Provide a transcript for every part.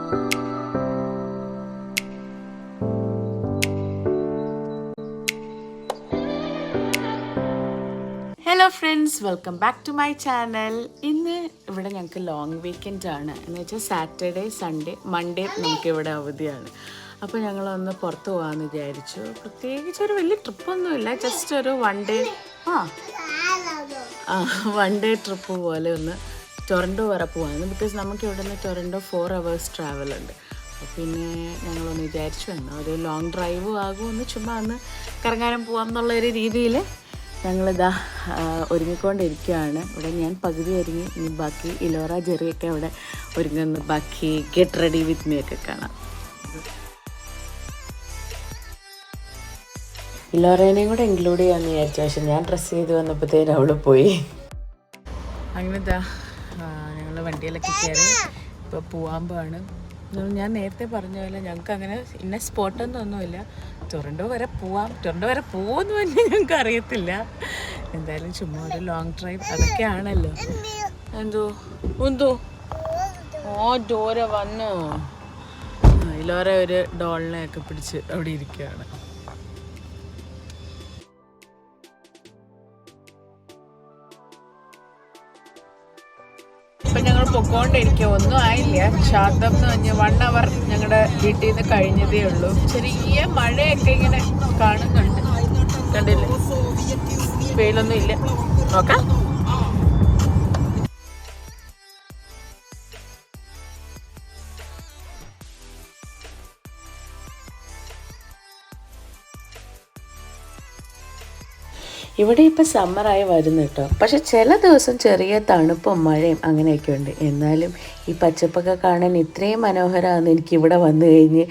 Hello friends, welcome back to my channel. ഇന്ന് ഇവിടെ ഞങ്ങൾക്ക് ലോങ് വീക്കെൻഡ് ആണ്. എന്ന് വെച്ചാൽ സാറ്റർഡേ, സൺഡേ, മൺഡേ നമുക്കിവിടെ അവധിയാണ്. അപ്പോൾ ഞങ്ങളൊന്ന് പുറത്ത് പോകാമെന്ന് വിചാരിച്ചു. പ്രത്യേകിച്ച് ഒരു വലിയ ട്രിപ്പൊന്നുമില്ല, ജസ്റ്റ് ഒരു വൺ ഡേ ട്രിപ്പ് പോലെ ഒന്ന് ടൊറൻറ്റോ വരെ പോകാമെന്ന്. ബിക്കോസ് നമുക്ക് ഇവിടെ നിന്ന് ടൊറൻറ്റോ 4 hours ട്രാവൽ ഉണ്ട്. അപ്പോൾ പിന്നെ ഞങ്ങളൊന്ന് വിചാരിച്ചു എന്നാൽ ഒരു ലോങ് ഡ്രൈവ് ആകുമെന്ന്, ചുമ്മാ ഒന്ന് കറങ്ങാനും പോകാം എന്നുള്ളൊരു രീതിയിൽ ഞങ്ങളിതാ ഒരുങ്ങിക്കൊണ്ടിരിക്കുകയാണ്. ഇവിടെ ഞാൻ പകുതി ഒരുങ്ങി, ഇനി ബാക്കി ഇലോറ ജെറിയൊക്കെ അവിടെ ഒരുങ്ങുന്നു. ബാക്കി ഗെറ്റ് റെഡി വിത്ത് മീ ഒക്കെ കാണാം. ഇലോറേനെയും കൂടെ ഇൻക്ലൂഡ് ചെയ്യാമെന്ന് വിചാരിച്ചു, പക്ഷെ ഞാൻ ഡ്രസ്സ് ചെയ്ത് വന്നപ്പോഴത്തേനും അവൾ പോയി. അങ്ങനെ ഇതാ ഞങ്ങൾ വണ്ടിയിലൊക്കെ കയറി ഇപ്പോൾ പോകാൻ പോവാണ്. ഞാൻ നേരത്തെ പറഞ്ഞ പോലെ ഞങ്ങൾക്ക് അങ്ങനെ ഇന്ന സ്പോട്ടൊന്നുമില്ല. ടൊറൻറ്റോ വരെ പോവാം, ടൊറൻറ്റോ വരെ പോകുമെന്ന് തന്നെ ഞങ്ങൾക്ക് അറിയത്തില്ല. എന്തായാലും ചുമ്മാ ഒരു ലോങ് ഡ്രൈവ് അതൊക്കെയാണല്ലോ. എന്തോ ഡോര വന്നു. ഇലോറെ ഒരു ഡോളിനെയൊക്കെ പിടിച്ച് അവിടെ ഇരിക്കുകയാണ്. ഇപ്പം ഞങ്ങൾ പൊക്കോണ്ടിരിക്കുക, ഒന്നും ആയില്ല. ശാന്തം എന്ന് പറഞ്ഞാൽ 1 hour ഞങ്ങളുടെ വീട്ടിൽ നിന്ന് കഴിഞ്ഞതേ ഉള്ളൂ. ചെറിയ മഴയൊക്കെ ഇങ്ങനെ കാണുന്നുണ്ട്, കണ്ടില്ലേ? വെയിലൊന്നും ഇല്ല. നോക്കാം. ഇവിടെ ഇപ്പോൾ സമ്മറായി വരുന്നു കേട്ടോ. പക്ഷെ ചില ദിവസം ചെറിയ തണുപ്പും മഴയും അങ്ങനെയൊക്കെ ഉണ്ട്. എന്നാലും ഈ പച്ചപ്പൊക്കെ കാണാൻ ഇത്രയും മനോഹരമാണെന്ന് എനിക്ക് ഇവിടെ വന്നു കഴിഞ്ഞ്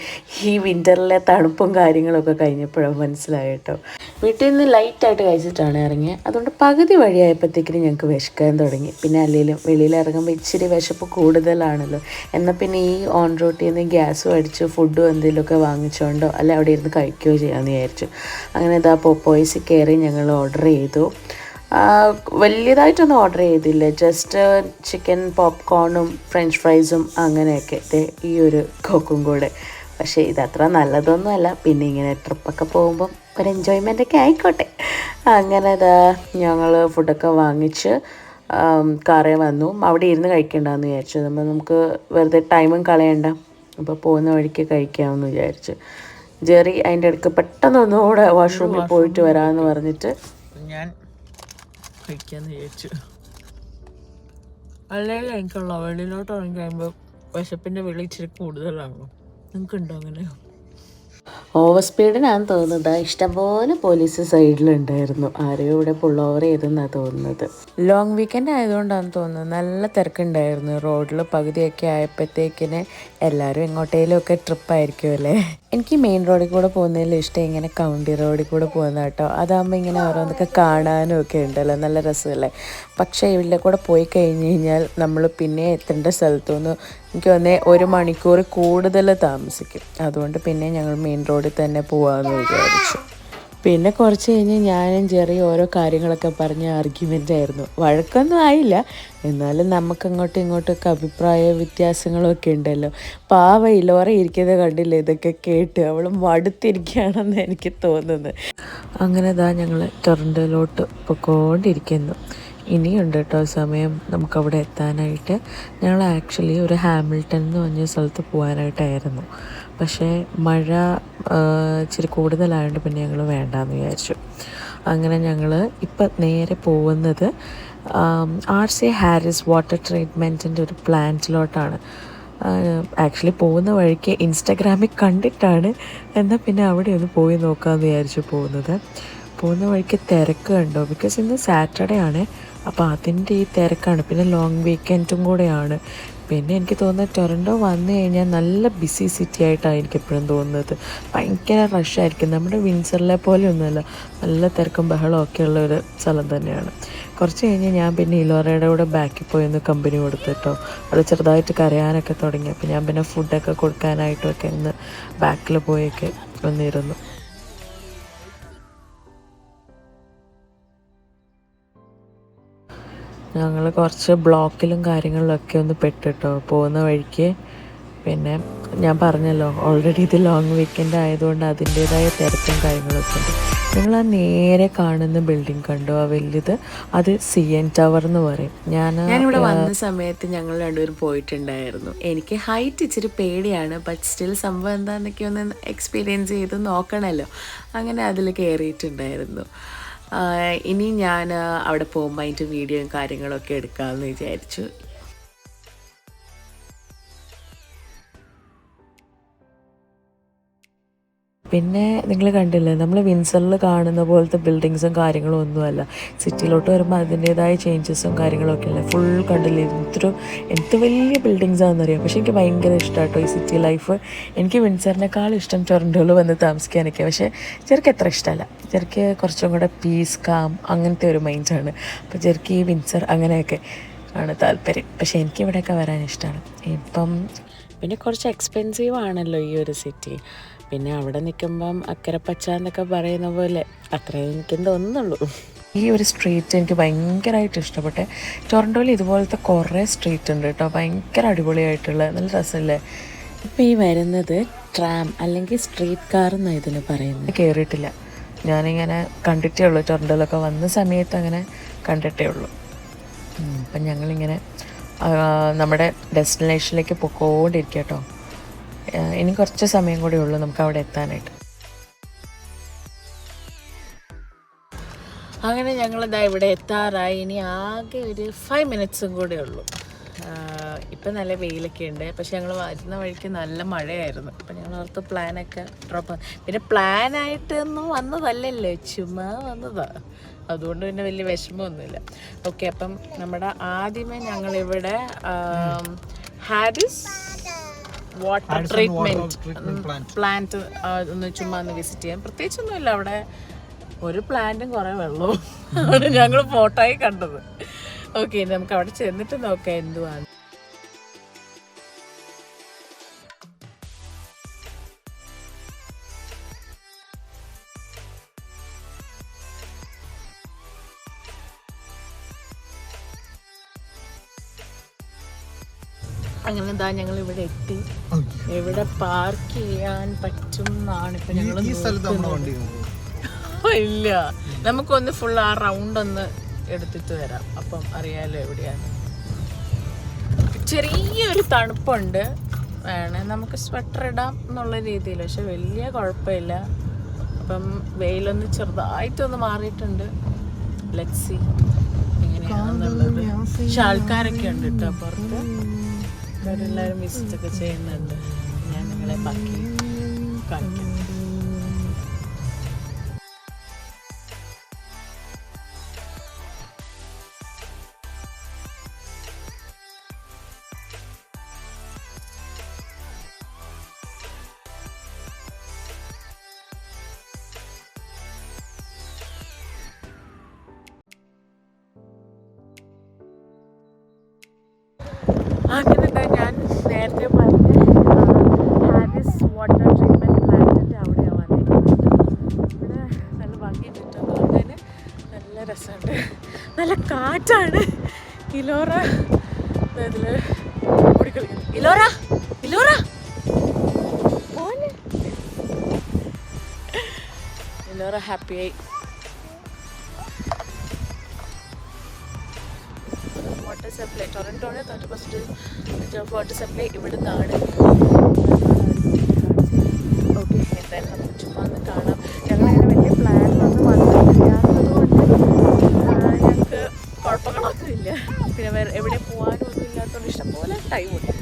ഈ വിൻ്ററിലെ തണുപ്പും കാര്യങ്ങളൊക്കെ കഴിഞ്ഞപ്പോഴാണ് മനസ്സിലായി കേട്ടോ. വീട്ടിൽ നിന്ന് ലൈറ്റായിട്ട് കഴിച്ചിട്ടാണ് ഇറങ്ങിയത്. അതുകൊണ്ട് പകുതി വഴിയായപ്പോഴത്തേക്കിനും ഞങ്ങൾക്ക് വിശക്കാൻ തുടങ്ങി. പിന്നെ അല്ലെങ്കിലും വെളിയിൽ ഇറങ്ങുമ്പോൾ ഇച്ചിരി വിശപ്പ് കൂടുതലാണല്ലോ. എന്നാൽ പിന്നെ ഈ ഓൺ റോട്ടിൽ നിന്ന് ഗ്യാസും അടിച്ച് ഫുഡും എന്തെങ്കിലുമൊക്കെ വാങ്ങിച്ചോണ്ടോ അല്ല അവിടെ ഇരുന്ന് കഴിക്കുകയോ ചെയ്യാമെന്ന് വിചാരിച്ചു. അങ്ങനെ ഇതാ പോപ്പോയ്സിൽ കയറി ഞങ്ങൾ ഓർഡർ ചെയ്തു. വലിയതായിട്ടൊന്നും ഓർഡർ ചെയ്തില്ല, ജസ്റ്റ് ചിക്കൻ പോപ്കോണും ഫ്രഞ്ച് ഫ്രൈസും അങ്ങനെയൊക്കെ, ഈ ഒരു കോക്കും കൂടെ. പക്ഷേ ഇതത്ര നല്ലതൊന്നുമല്ല. പിന്നെ ഇങ്ങനെ ട്രിപ്പൊക്കെ പോകുമ്പം ഒരു എൻജോയ്മെൻ്റൊക്കെ ആയിക്കോട്ടെ. അങ്ങനെ ഇതാ ഞങ്ങൾ ഫുഡൊക്കെ വാങ്ങിച്ച് കാറേ വന്നു. അവിടെ ഇരുന്ന് കഴിക്കണ്ടെന്ന് വിചാരിച്ചു. നമുക്ക് വെറുതെ ടൈമും കളയണ്ട, അപ്പോൾ പോകുന്ന വഴിക്ക് കഴിക്കാമെന്ന് വിചാരിച്ചു. ജെറി അതിൻ്റെ ഇടയ്ക്ക് പെട്ടെന്ന് ഒന്നുകൂടെ വാഷ്റൂമിൽ പോയിട്ട് വരാമെന്ന് പറഞ്ഞിട്ട് ഞാൻ കഴിക്കാമെന്ന് വിചാരിച്ചു. അല്ലെങ്കിൽ എനിക്കുള്ള വെളിയിലോട്ട് ഇറങ്ങി കഴിയുമ്പോൾ വിശപ്പിൻ്റെ വിളി ഇച്ചിരി കൂടുതലാണോ? നിങ്ങൾക്കുണ്ടോ അങ്ങനെ? ഓവർ സ്പീഡിനാണ് തോന്നുന്നത്. ഇഷ്ടംപോലെ പോലീസ് സൈഡിലുണ്ടായിരുന്നു. ആരെയോ ഇവിടെ പുൾ ഓവർ ചെയ്തെന്നാണ് തോന്നുന്നത്. ലോങ് വീക്കെൻഡ് ആയതുകൊണ്ടാണ് തോന്നുന്നത്. നല്ല തിരക്കുണ്ടായിരുന്നു റോഡിൽ. പകുതിയൊക്കെ ആയപ്പോഴത്തേക്കിന് എല്ലാവരും എങ്ങോട്ടേലും ഒക്കെ ട്രിപ്പായിരിക്കും അല്ലേ. എനിക്ക് മെയിൻ റോഡിൽ കൂടെ പോകുന്നതിൽ ഇഷ്ടം ഇങ്ങനെ കൗണ്ടി റോഡിൽ കൂടെ പോകുന്ന കേട്ടോ. അതാകുമ്പോൾ ഇങ്ങനെ ഓരോന്നൊക്കെ കാണാനും ഒക്കെ ഉണ്ടല്ലോ, നല്ല രസമല്ലേ. പക്ഷേ ഇവിടെ കൂടെ പോയി കഴിഞ്ഞ് കഴിഞ്ഞാൽ നമ്മൾ പിന്നെ എത്തേണ്ട സ്ഥലത്തുനിന്ന് എനിക്ക് തോന്നുന്നത് 1 മണിക്കൂർ കൂടുതൽ താമസിക്കും. അതുകൊണ്ട് പിന്നെ ഞങ്ങൾ മെയിൻ റോഡിൽ തന്നെ പോകാമെന്ന് വിചാരിച്ചു. പിന്നെ കുറച്ച് കഴിഞ്ഞ് ഞാനും ജെറി ഓരോ കാര്യങ്ങളൊക്കെ പറഞ്ഞ് ആർഗ്യുമെൻ്റ് ആയിരുന്നു. വഴക്കൊന്നും ആയില്ല, എന്നാലും നമുക്ക് അങ്ങോട്ടും ഇങ്ങോട്ടൊക്കെ അഭിപ്രായ വ്യത്യാസങ്ങളൊക്കെ ഉണ്ടല്ലോ. പാവ ഇലോറ ഇരിക്കുന്നത് കണ്ടില്ല, ഇതൊക്കെ കേട്ട് അവൾ മടുത്തിരിക്കുകയാണെന്ന് എനിക്ക് തോന്നുന്നത്. അങ്ങനെ ഇതാ ഞങ്ങൾ ടൊറൻറ്റോയിലോട്ട് പൊയ്ക്കൊണ്ടിരിക്കുന്നു. ഇനിയുണ്ട് കേട്ടോ സമയം നമുക്കവിടെ എത്താനായിട്ട്. ഞങ്ങൾ ആക്ച്വലി ഒരു ഹാമിൽട്ടൺ എന്ന് പറഞ്ഞ സ്ഥലത്ത് പോകാനായിട്ടായിരുന്നു. പക്ഷേ മഴ ഇച്ചിരി കൂടുതലായതുകൊണ്ട് പിന്നെ ഞങ്ങൾ വേണ്ടാന്ന് വിചാരിച്ചു. അങ്ങനെ ഞങ്ങൾ ഇപ്പം നേരെ പോകുന്നത് RC ഹാരിസ് വാട്ടർ ട്രീറ്റ്മെൻറ്റിൻ്റെ ഒരു പ്ലാന്റിലോട്ടാണ്. ആക്ച്വലി പോകുന്ന വഴിക്ക് ഇൻസ്റ്റാഗ്രാമിൽ കണ്ടിട്ടാണ്, എന്നാൽ പിന്നെ അവിടെ ഒന്ന് പോയി നോക്കാമെന്ന് വിചാരിച്ചു പോകുന്ന വഴിക്ക് തിരക്ക് കണ്ടോ. ബിക്കോസ് ഇന്ന് സാറ്റർഡേ ആണ്, അപ്പോൾ അതിൻ്റെ ഈ തിരക്കാണ്. പിന്നെ ലോങ് വീക്കെൻഡും കൂടെയാണ്. പിന്നെ എനിക്ക് തോന്നുന്നത് ടൊറൻറ്റോ വന്നു കഴിഞ്ഞാൽ നല്ല ബിസി സിറ്റി ആയിട്ടാണ് എനിക്ക് എപ്പോഴും തോന്നുന്നത്. ഭയങ്കര റഷായിരിക്കും. നമ്മുടെ വിൻസറിലെ പോലെ ഒന്നുമല്ല, നല്ല തിരക്കും ബഹളവും ഒക്കെ ഉള്ളൊരു സ്ഥലം തന്നെയാണ്. കുറച്ച് കഴിഞ്ഞ് ഞാൻ പിന്നെ ഇലോറയുടെ കൂടെ ബാക്കിൽ പോയി ഒന്ന് കമ്പനി കൊടുത്തിട്ടോ. അത് ചെറുതായിട്ട് കരയാനൊക്കെ തുടങ്ങി. അപ്പോൾ ഞാൻ പിന്നെ ഫുഡൊക്കെ കൊടുക്കാനായിട്ടൊക്കെ ഒന്ന് ബാക്കിൽ പോയൊക്കെ വന്നിരുന്നു. ഞങ്ങൾ കുറച്ച് ബ്ലോക്കിലും കാര്യങ്ങളിലൊക്കെ ഒന്ന് പെട്ടിട്ടോ പോകുന്ന വഴിക്ക്. പിന്നെ ഞാൻ പറഞ്ഞല്ലോ ഓൾറെഡി ഇത് ലോങ് വീക്കെൻഡ് ആയതുകൊണ്ട് അതിൻ്റേതായ തിരക്കും കാര്യങ്ങളൊക്കെ ഉണ്ട്. നിങ്ങൾ ആ നേരെ കാണുന്ന ബിൽഡിംഗ് കണ്ടോ, ആ വലുത്, അത് CN ടവർ എന്ന് പറയും. ഞാനിവിടെ വന്ന സമയത്ത് ഞങ്ങൾ രണ്ടുപേരും പോയിട്ടുണ്ടായിരുന്നു. എനിക്ക് ഹൈറ്റ് ഇച്ചിരി പേടിയാണ്, ബട്ട് സ്റ്റിൽ സംഭവം എന്താണെന്നൊക്കെ ഒന്ന് എക്സ്പീരിയൻസ് ചെയ്ത് നോക്കണമല്ലോ. അങ്ങനെ അതിൽ കയറിയിട്ടുണ്ടായിരുന്നു. ഇനി ഞാൻ അവിടെ പോകുമ്പോൾ അതിൻ്റെ വീഡിയോയും കാര്യങ്ങളൊക്കെ എടുക്കാമെന്ന് വിചാരിച്ചു. പിന്നെ നിങ്ങൾ കണ്ടില്ലേ, നമ്മൾ വിൻസറിൽ കാണുന്ന പോലത്തെ ബിൽഡിങ്സും കാര്യങ്ങളും ഒന്നുമല്ല. സിറ്റിയിലോട്ട് വരുമ്പോൾ അതിൻ്റേതായ ചേഞ്ചസും കാര്യങ്ങളൊക്കെ അല്ലേ. ഫുൾ കണ്ടില്ലേ, എന്ത് വലിയ ബിൽഡിങ്സാണെന്നറിയാം. പക്ഷേ എനിക്ക് ഭയങ്കര ഇഷ്ടമാട്ടോ ഈ സിറ്റി ലൈഫ്. എനിക്ക് വിൻസറിനേക്കാളും ഇഷ്ടം ടൊറൻറ്റോയിൽ വന്ന് താമസിക്കാനൊക്കെ. പക്ഷേ ചെറുക്ക് അത്ര ഇഷ്ടമല്ല. ചെറുക്ക് കുറച്ചും കൂടെ പീസ്, കാം, അങ്ങനത്തെ ഒരു മൈൻഡാണ്. അപ്പോൾ ചെറുക്ക് ഈ വിൻസർ അങ്ങനെയൊക്കെ ആണ് താല്പര്യം. പക്ഷേ എനിക്കിവിടെയൊക്കെ വരാൻ ഇഷ്ടമാണ്. ഇപ്പം പിന്നെ കുറച്ച് എക്സ്പെൻസീവ് ആണല്ലോ ഈ ഒരു സിറ്റി. പിന്നെ അവിടെ നിൽക്കുമ്പം അക്കരെ പച്ച എന്നൊക്കെ പറയുന്ന പോലെ അത്രയും എനിക്ക് തോന്നുന്നുള്ളൂ. ഈ ഒരു സ്ട്രീറ്റ് എനിക്ക് ഭയങ്കരമായിട്ട് ഇഷ്ടപ്പെട്ടെ. ടൊറൻറ്റോയിൽ ഇതുപോലത്തെ കുറേ സ്ട്രീറ്റ് ഉണ്ട് കേട്ടോ, ഭയങ്കര അടിപൊളിയായിട്ടുള്ള, നല്ല രസമല്ലേ. ഇപ്പോൾ ഈ വരുന്നത് ട്രാം അല്ലെങ്കിൽ സ്ട്രീറ്റ് കാർ എന്നാണ് ഇതിന് പറയുന്നത്. കയറിയിട്ടില്ല, ഞാനിങ്ങനെ കണ്ടിട്ടേ ഉള്ളൂ. ടൊറൻറ്റോയിലൊക്കെ വന്ന സമയത്ത് അങ്ങനെ കണ്ടിട്ടേ ഉള്ളൂ. അപ്പം ഞങ്ങളിങ്ങനെ നമ്മുടെ ഡെസ്റ്റിനേഷനിലേക്ക് പൊക്കോണ്ടിരിക്കുക കേട്ടോ. ഇനി കുറച്ച് സമയം കൂടെ ഉള്ളൂ നമുക്ക് അവിടെ എത്താനായിട്ട്. അങ്ങനെ ഞങ്ങളിതാ ഇവിടെ എത്താറായി. ഇനി ആകെ ഒരു 5 മിനിറ്റ്സും കൂടെ ഉള്ളൂ. ഇപ്പം നല്ല വെയിലൊക്കെ ഉണ്ട്, പക്ഷെ ഞങ്ങൾ വരുന്ന വഴിക്ക് നല്ല മഴയായിരുന്നു. അപ്പം ഞങ്ങൾ ഓർത്ത് പ്ലാനൊക്കെ ഡ്രോപ്പ്. പിന്നെ പ്ലാനായിട്ടൊന്നും വന്നതല്ലല്ലോ, ചുമ്മാ വന്നതാണ്. അതുകൊണ്ട് പിന്നെ വലിയ വിഷമമൊന്നുമില്ല. ഓക്കെ, അപ്പം നമ്മുടെ ആദ്യമേ ഞങ്ങളിവിടെ ഹാരിസ് വാട്ടർ ട്രീറ്റ്മെൻറ്റ് പ്ലാന്റ് ഒന്ന് ചുമ്മാ ഒന്ന് വിസിറ്റ് ചെയ്യാം. പ്രത്യേകിച്ചൊന്നുമില്ല, അവിടെ ഒരു പ്ലാന്റും കുറേ വെള്ളവും ആണ് ഞങ്ങൾ ഫോട്ടോയിൽ കണ്ടത്. ഓക്കെ, നമുക്ക് അവിടെ ചെന്നിട്ട് നോക്കാം എന്തുവാണ്. അങ്ങനെ എന്താ ഞങ്ങൾ ഇവിടെ എത്തി. എവിടെ പാർക്ക് ചെയ്യാൻ പറ്റും എന്നാണ് ഇപ്പൊ ഞങ്ങൾ ഇല്ല, നമുക്കൊന്ന് ഫുൾ ആ റൗണ്ട് ഒന്ന് എടുത്തിട്ട് വരാം, അപ്പം അറിയാലോ എവിടെയാണ്. ചെറിയൊരു തണുപ്പുണ്ട്, വേണേ നമുക്ക് സ്വെറ്റർ ഇടാം എന്നുള്ള രീതിയിൽ, പക്ഷെ വലിയ കുഴപ്പമില്ല. അപ്പം വെയിലൊന്ന് ചെറുതായിട്ടൊന്ന് മാറിയിട്ടുണ്ട്. ലെറ്റ്സ് സീ എങ്ങനെയാണെന്നുള്ളത്. പക്ഷെ ആൾക്കാരൊക്കെ ഉണ്ട് കേട്ടോ പുറത്ത്, അവരെല്ലാവരും വിസിറ്റൊക്കെ ചെയ്യുന്നുണ്ട്. ഞാൻ നിങ്ങളെ ബാക്കി കാണിക്കാം. അങ്ങനെ ഞാൻ നേരത്തെ പറഞ്ഞ ഹാരിസ് വാട്ടർ ട്രീറ്റ്മെൻറ്റ് പ്ലാന്റിൻ്റെ അവിടെയാണ് വന്നിരിക്കുന്നത്. ഇവിടെ നല്ല ഭംഗിയുണ്ട് കാണാൻ, നല്ല രസമുണ്ട്, നല്ല കാറ്റാണ്. ഇലോറ ഇതിൽ ഓടിക്കളിക്കുന്നു. ഇലോറ ഇലോറ ഇലോറ ഹാപ്പിയായി. വാട്ടർ സപ്ലൈ ടൊറൻറ്റോയുടെ 30% വാട്ടർ സപ്ലൈ ഇവിടെ നിന്നാണ്. ഓക്കെ, എന്തായാലും നമുക്ക് ചുമ്മാ ഒന്ന് കാണാം. ഞങ്ങളങ്ങനെ വലിയ പ്ലാനിലൊന്നും വന്നിട്ടില്ലാത്തത് കൊണ്ട് ഞങ്ങൾക്ക് കുഴപ്പങ്ങളൊന്നും ഇല്ല. പിന്നെ വേറെ എവിടെ പോകാനും ഒന്നും ഇല്ലാത്തതുകൊണ്ട് ഇഷ്ടംപോലെ ടൈമുണ്ട്.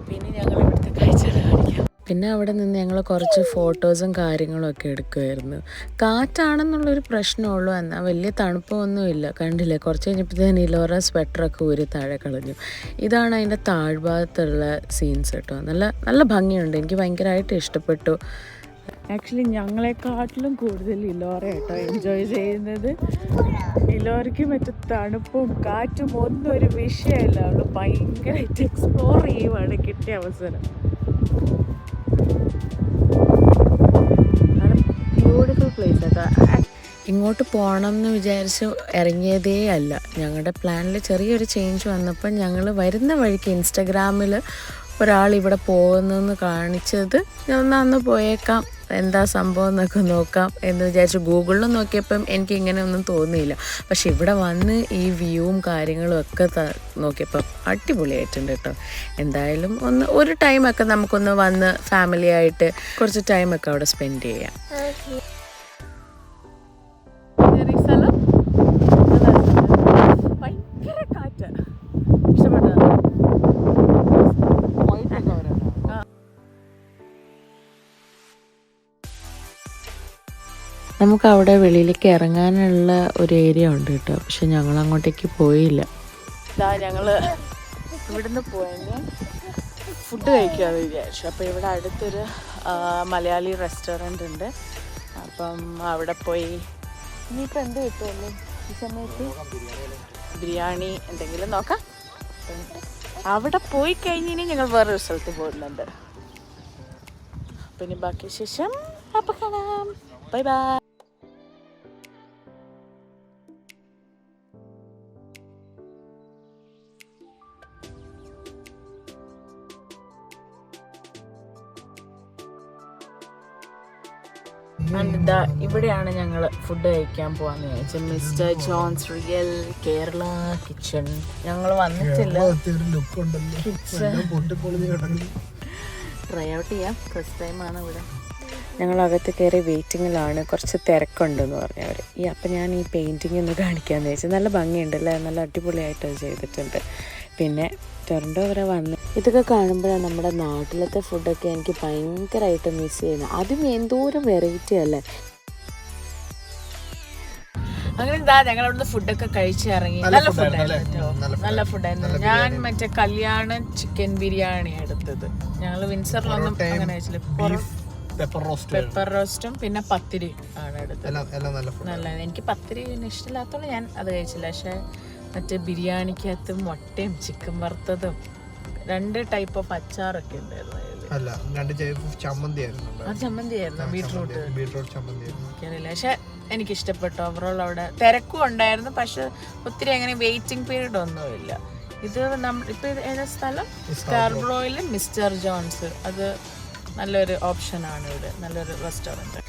പിന്നെ ഞങ്ങൾ ഇവിടുത്തെ കാഴ്ചകൾ കാണിക്കാം. പിന്നെ അവിടെ നിന്ന് ഞങ്ങൾ കുറച്ച് ഫോട്ടോസും കാര്യങ്ങളും ഒക്കെ എടുക്കുമായിരുന്നു. കാറ്റാണെന്നുള്ളൊരു പ്രശ്നമുള്ളൂ, എന്നാൽ വലിയ തണുപ്പൊന്നുമില്ല. കണ്ടില്ലേ, കുറച്ച് കഴിഞ്ഞപ്പോഴത്തേന് ഇലോറ സ്വെറ്ററൊക്കെ ഊരി താഴെ കളഞ്ഞു. ഇതാണ് അതിൻ്റെ താഴ്ഭാഗത്തുള്ള സീൻസ് കേട്ടോ. നല്ല നല്ല ഭംഗിയുണ്ട്, എനിക്ക് ഭയങ്കരമായിട്ട് ഇഷ്ടപ്പെട്ടു. ആക്ച്വലി ഞങ്ങളെക്കാട്ടിലും കൂടുതൽ ഇലോറ കേട്ടോ എൻജോയ് ചെയ്യുന്നത്. ഇലോറയ്ക്ക് മറ്റു തണുപ്പും കാറ്റും ഒന്നും ഒരു വിഷയമല്ല, അവൾ ഭയങ്കരമായിട്ട് എക്സ്പ്ലോർ ചെയ്യുവാണ് കിട്ടിയ അവസരം. ബ്യൂട്ടിഫുൾ പ്ലേസ് കേട്ടോ. ഇങ്ങോട്ട് പോകണം എന്ന് വിചാരിച്ച് ഇറങ്ങിയതേ അല്ല. ഞങ്ങളുടെ പ്ലാനിൽ ചെറിയൊരു ചേഞ്ച് വന്നപ്പോൾ ഞങ്ങൾ വരുന്ന വഴിക്ക് ഇൻസ്റ്റഗ്രാമിൽ ഒരാൾ ഇവിടെ പോകുന്നെന്ന് കാണിച്ചത് ഞാൻ അന്ന് പോയേക്കാം, എന്താ സംഭവം എന്നൊക്കെ നോക്കാം എന്ന് വിചാരിച്ചു. ഗൂഗിളിൽ നോക്കിയപ്പം എനിക്ക് ഇങ്ങനെ ഒന്നും തോന്നിയില്ല. പക്ഷെ ഇവിടെ വന്ന് ഈ വ്യൂവും കാര്യങ്ങളും ഒക്കെ നോക്കിയപ്പം അടിപൊളിയായിട്ടുണ്ട് കേട്ടോ. എന്തായാലും ഒരു ടൈമൊക്കെ നമുക്കൊന്ന് വന്ന് ഫാമിലി ആയിട്ട് കുറച്ച് ടൈമൊക്കെ അവിടെ സ്പെൻഡ് ചെയ്യാം. ഭയങ്കര കാറ്റ്. ഇഷ്ടപ്പെട്ടോ? നമുക്ക് അവിടെ വെളിയിലേക്ക് ഇറങ്ങാനുള്ള ഒരു ഏരിയ ഉണ്ട് കേട്ടോ. പക്ഷെ ഞങ്ങൾ അങ്ങോട്ടേക്ക് പോയില്ല. ഞങ്ങൾ ഇവിടുന്ന് പോയെങ്കിൽ ഫുഡ് കഴിക്കാമെന്ന് വിചാരിച്ചു. അപ്പോൾ ഇവിടെ അടുത്തൊരു മലയാളി റെസ്റ്റോറൻ്റ് ഉണ്ട്. അപ്പം അവിടെ പോയി ഇനിയിപ്പോൾ എന്ത് കിട്ടുമല്ലോ ഈ സമയത്ത്, ബിരിയാണി എന്തെങ്കിലും നോക്കാം. അവിടെ പോയി കഴിഞ്ഞിനി ഞങ്ങൾ വേറൊരു സ്ഥലത്ത് പോകുന്നുണ്ട്. പിന്നെ ബാക്കി ശേഷം അപ്പം കാണാം. Bye bye. ഇവിടെയാണ് ഞങ്ങൾ ഫുഡ് കഴിക്കാൻ പോവാന്ന് വിചാരിച്ചത്. Mister Johns real Kerala kitchen. ഞങ്ങൾ വന്നിട്ടില്ല, ട്രൈ ഔട്ട് ചെയ്യാം. ഫസ്റ്റ് ടൈമാണ് ഇവിടെ. ഞങ്ങൾ അകത്ത് കയറി വെയിറ്റിങ്ങിലാണ്, കുറച്ച് തിരക്കുണ്ടെന്ന് പറഞ്ഞവർ. അപ്പം ഞാൻ ഈ പെയിൻറ്റിങ് ഒന്ന് കാണിക്കാമെന്ന് വെച്ചാൽ. നല്ല ഭംഗിയുണ്ടല്ലേ, നല്ല അടിപൊളിയായിട്ട് അത് ചെയ്തിട്ടുണ്ട്. പിന്നെ ടൊറൻറ്റോ വരെ വന്ന് ഇതൊക്കെ കാണുമ്പോഴാണ് നമ്മുടെ നാട്ടിലത്തെ ഫുഡൊക്കെ എനിക്ക് ഭയങ്കരമായിട്ട് മിസ് ചെയ്യുന്നത്. അതും എന്തോരം വെറൈറ്റി അല്ലേ. അങ്ങനെ ഞങ്ങളവിടുന്ന് ഫുഡൊക്കെ കഴിച്ചിറങ്ങി. നല്ല ഫുഡായിരുന്നു, നല്ല ഫുഡായിരുന്നു. ഞാൻ മറ്റേ കല്യാണ ചിക്കൻ ബിരിയാണി എടുത്തത്. ഞങ്ങൾ വിൻസറിലൊന്നും അങ്ങനെ കഴിച്ചില്ല. പെപ്പർ റോസ്റ്റും പിന്നെ പത്തിരി ആണ് എടുത്തത്. നല്ല, എനിക്ക് പത്തിരി ഇഷ്ടമില്ലാത്തതുകൊണ്ട് ഞാൻ അത് കഴിച്ചില്ല. പക്ഷെ മറ്റേ ബിരിയാണിക്കകത്ത് മുട്ടയും ചിക്കൻ വറുത്തതും 2 ടൈപ്പ് ഓഫ് അച്ചാറൊക്കെ ഉണ്ടായിരുന്നു. ചമ്മന്തിയായിരുന്നു, ബീട്രൂട്ട് ചമ്മന്തി. എനിക്കറിയില്ല, പക്ഷെ എനിക്കിഷ്ടപ്പെട്ടു. ഓവറോൾ അവിടെ തിരക്കും ഉണ്ടായിരുന്നു, പക്ഷെ ഒത്തിരി അങ്ങനെ വെയിറ്റിംഗ് പീരീഡ് ഒന്നുമില്ല. ഇത് ഇപ്പൊ ഏതാ സ്ഥലം? സ്കാർബ്രോയിൽ മിസ്റ്റർ ജോൺസ്. അത് നല്ലൊരു ഓപ്ഷനാണ് ഇവിടെ, നല്ലൊരു റെസ്റ്റോറൻറ്റ്.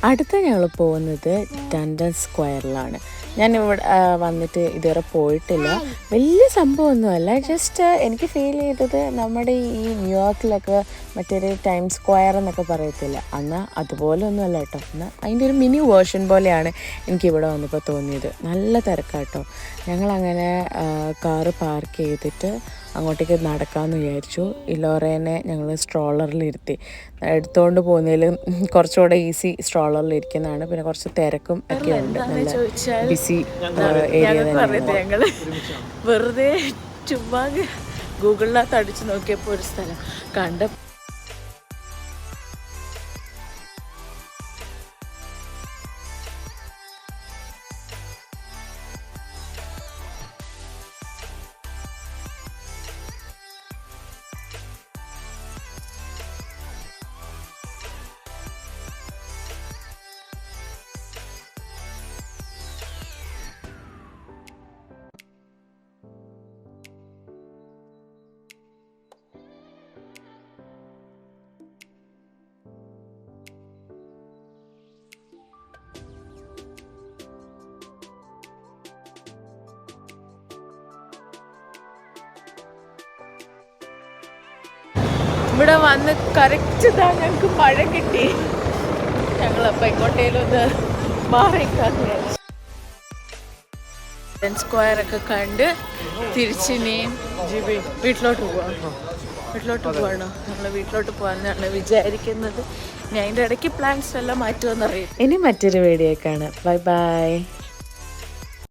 അടുത്ത ഞങ്ങൾ പോകുന്നത് ഡണ്ടൻ സ്ക്വയറിലാണ്. ഞാൻ ഇവിടെ വന്നിട്ട് ഇതുവരെ പോയിട്ടില്ല. വലിയ സംഭവമൊന്നുമല്ല, ജസ്റ്റ് എനിക്ക് ഫീൽ ചെയ്തത് നമ്മുടെ ഈ ന്യൂയോർക്കിലൊക്കെ മറ്റൊരു ടൈം സ്ക്വയർ എന്നൊക്കെ പറയത്തില്ല, എന്നാൽ അതുപോലെ ഒന്നുമല്ല കേട്ടോ. എന്നാൽ അതിൻ്റെ ഒരു മിനി വേർഷൻ പോലെയാണ് എനിക്കിവിടെ വന്നപ്പോൾ തോന്നിയത്. നല്ല തിരക്കാട്ടോ. ഞങ്ങളങ്ങനെ കാറ് പാർക്ക് ചെയ്തിട്ട് അങ്ങോട്ടേക്ക് നടക്കാമെന്ന് വിചാരിച്ചു. ഇലോറേനെ ഞങ്ങൾ സ്ട്രോളറിലിരുത്തി. എടുത്തുകൊണ്ട് പോകുന്നതിൽ കുറച്ചുകൂടെ ഈസി സ്ട്രോളറിലിരിക്കുന്നതാണ്. പിന്നെ കുറച്ച് തിരക്കും ഒക്കെ ഉണ്ട്, നല്ല ബിസി ഏരിയ തന്നെ. ഞങ്ങൾ വെറുതെ ചുമ്മാ ഗൂഗിളിനകത്ത് അടിച്ച് നോക്കിയപ്പോൾ ഒരു സ്ഥലം കണ്ട. ഇവിടെ വന്ന് കറക്റ്റ് ഞങ്ങൾക്ക് മഴ കിട്ടി. ഞങ്ങളപ്പോൾ എങ്ങോട്ടേലും ഒന്ന് മാറിക്കാന്ന് വിചാരിച്ചു. സ്ക്വയറൊക്കെ കണ്ട് തിരിച്ചിനി വീട്ടിലോട്ട് പോവാണോ? ഞങ്ങൾ വീട്ടിലോട്ട് പോകാമെന്നാണ് വിചാരിക്കുന്നത്. ഇനി അതിൻ്റെ ഇടയ്ക്ക് പ്ലാൻസ് എല്ലാം മാറ്റുമെന്നറിയാം. ഇനി മറ്റൊരു വീഡിയോ കാണാം. Bye by.